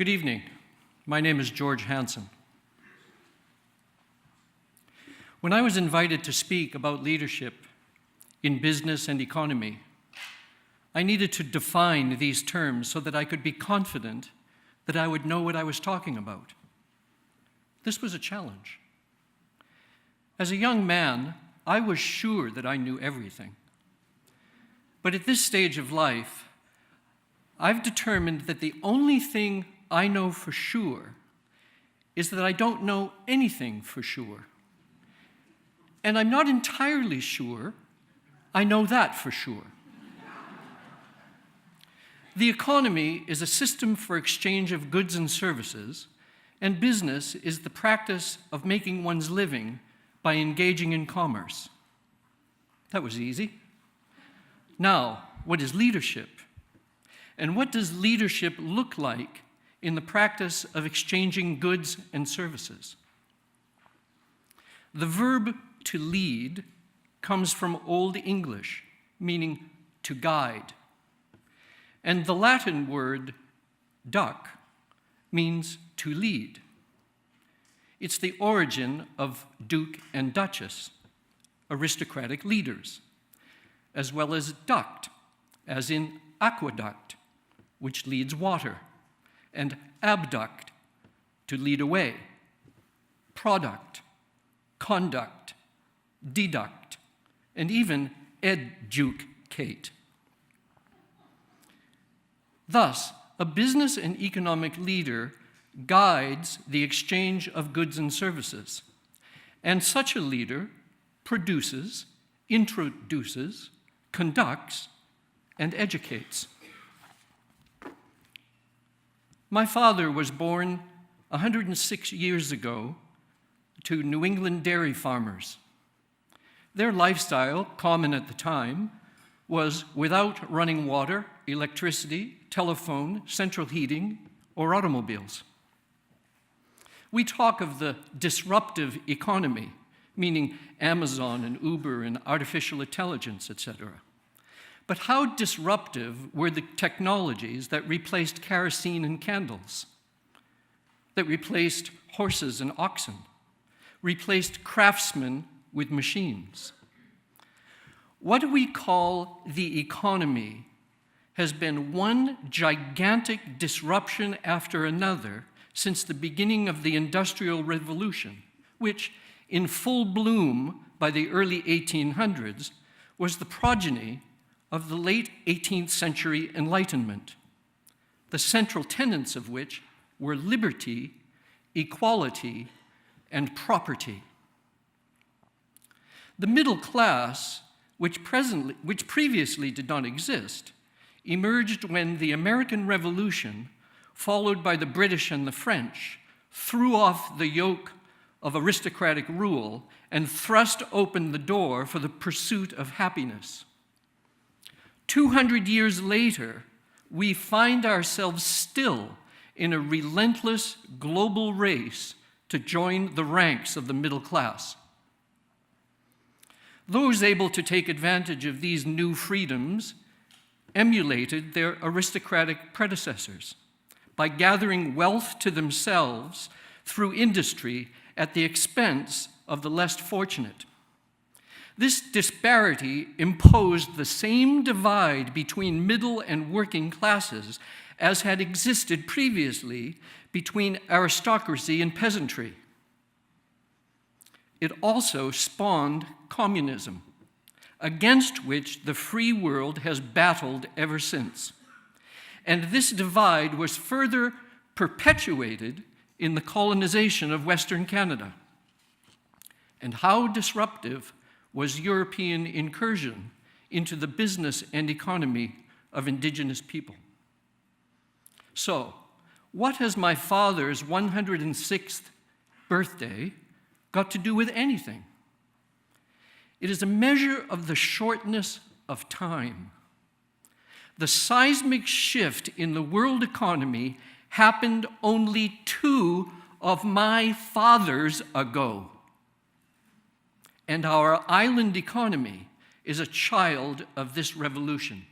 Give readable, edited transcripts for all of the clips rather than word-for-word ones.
Good evening. My name is George Hanson. When I was invited to speak about leadership in business and economy, I needed to define these terms so that I could be confident that I would know what I was talking about. This was a challenge. As a young man, I was sure that I knew everything. But at this stage of life, I've determined that the only thing I know for sure is that I don't know anything for sure. And I'm not entirely sure I know that for sure. The economy is a system for exchange of goods and services, and business is the practice of making one's living by engaging in commerce. That was easy. Now, what is leadership? And what does leadership look like in the practice of exchanging goods and services? The verb to lead comes from Old English, meaning to guide. And the Latin word duc means to lead. It's the origin of duke and duchess, aristocratic leaders, as well as duct, as in aqueduct, which leads water, and abduct, to lead away, product, conduct, deduct, and even educate. Thus, a business and economic leader guides the exchange of goods and services, and such a leader produces, introduces, conducts, and educates. My father was born 106 years ago to New England dairy farmers. Their lifestyle, common at the time, was without running water, electricity, telephone, central heating, or automobiles. We talk of the disruptive economy, meaning Amazon and Uber and artificial intelligence, etc. But how disruptive were the technologies that replaced kerosene and candles, that replaced horses and oxen, replaced craftsmen with machines? What we call the economy has been one gigantic disruption after another since the beginning of the Industrial Revolution, which, in full bloom by the early 1800s, was the progeny of the late 18th century Enlightenment, the central tenets of which were liberty, equality, and property. The middle class, which previously did not exist, emerged when the American Revolution, followed by the British and the French, threw off the yoke of aristocratic rule and thrust open the door for the pursuit of happiness. 200 years later, we find ourselves still in a relentless global race to join the ranks of the middle class. Those able to take advantage of these new freedoms emulated their aristocratic predecessors by gathering wealth to themselves through industry at the expense of the less fortunate. This disparity imposed the same divide between middle and working classes as had existed previously between aristocracy and peasantry. It also spawned communism, against which the free world has battled ever since. And this divide was further perpetuated in the colonization of Western Canada. And how disruptive was European incursion into the business and economy of Indigenous people? So, what has my father's 106th birthday got to do with anything? It is a measure of the shortness of time. The seismic shift in the world economy happened only 2 of my fathers ago. And our island economy is a child of this revolution.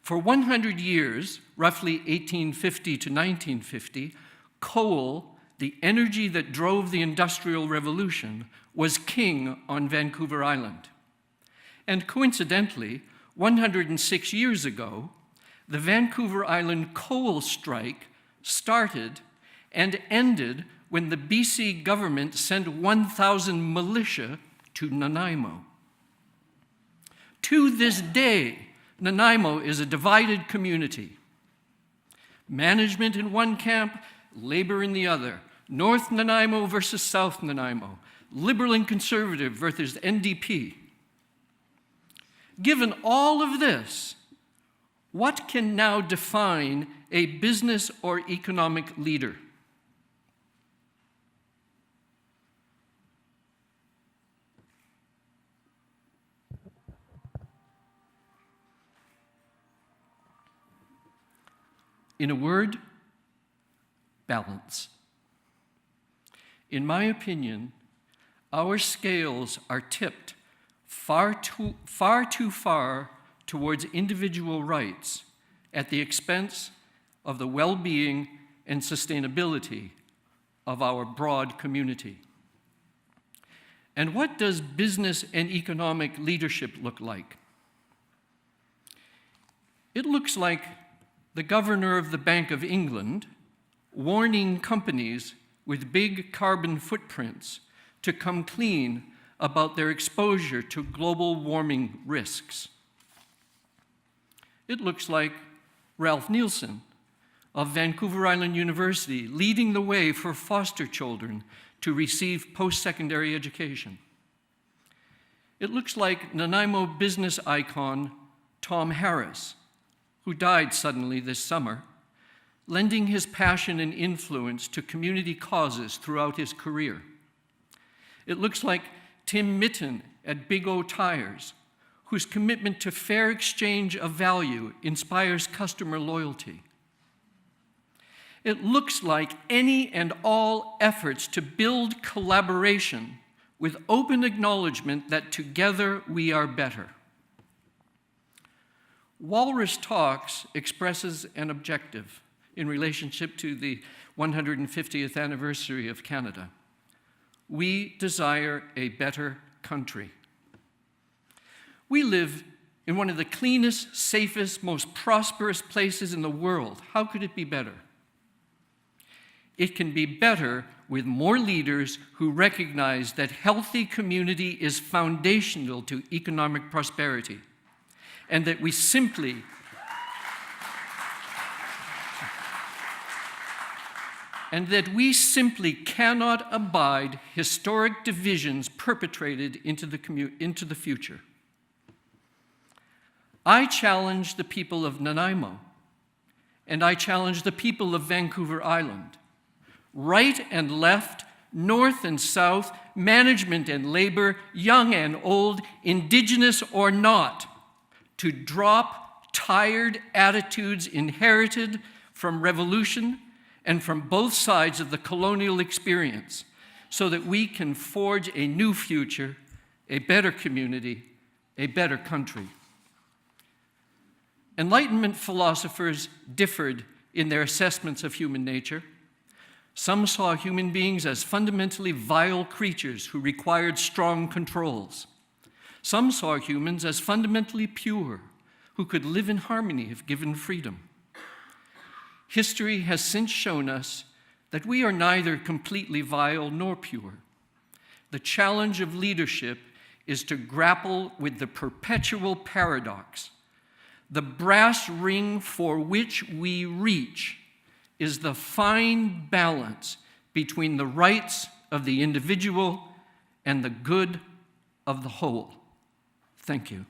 For 100 years, roughly 1850 to 1950, coal, the energy that drove the Industrial Revolution, was king on Vancouver Island. And coincidentally, 106 years ago, the Vancouver Island coal strike started and ended when the BC government sent 1,000 militia to Nanaimo. To this day, Nanaimo is a divided community. Management in one camp, labor in the other. North Nanaimo versus South Nanaimo. Liberal and conservative versus NDP. Given all of this, what can now define a business or economic leader? In a word, balance. In my opinion, our scales are tipped far too far towards individual rights at the expense of the well-being and sustainability of our broad community. And what does business and economic leadership look like? It looks like the governor of the Bank of England warning companies with big carbon footprints to come clean about their exposure to global warming risks. It looks like Ralph Nielsen of Vancouver Island University leading the way for foster children to receive post-secondary education. It looks like Nanaimo business icon Tom Harris, who died suddenly this summer, lending his passion and influence to community causes throughout his career. It looks like Tim Mitten at Big O Tires, whose commitment to fair exchange of value inspires customer loyalty. It looks like any and all efforts to build collaboration with open acknowledgement that together we are better. Walrus Talks expresses an objective in relationship to the 150th anniversary of Canada. We desire a better country. We live in one of the cleanest, safest, most prosperous places in the world. How could it be better? It can be better with more leaders who recognize that healthy community is foundational to economic prosperity, and that we simply cannot abide historic divisions perpetrated into the future. I challenge the people of Nanaimo, and I challenge the people of Vancouver Island, right and left, north and south, management and labor, young and old, Indigenous or not, to drop tired attitudes inherited from revolution and from both sides of the colonial experience, so that we can forge a new future, a better community, a better country. Enlightenment philosophers differed in their assessments of human nature. Some saw human beings as fundamentally vile creatures who required strong controls. Some saw humans as fundamentally pure, who could live in harmony if given freedom. History has since shown us that we are neither completely vile nor pure. The challenge of leadership is to grapple with the perpetual paradox. The brass ring for which we reach is the fine balance between the rights of the individual and the good of the whole. Thank you.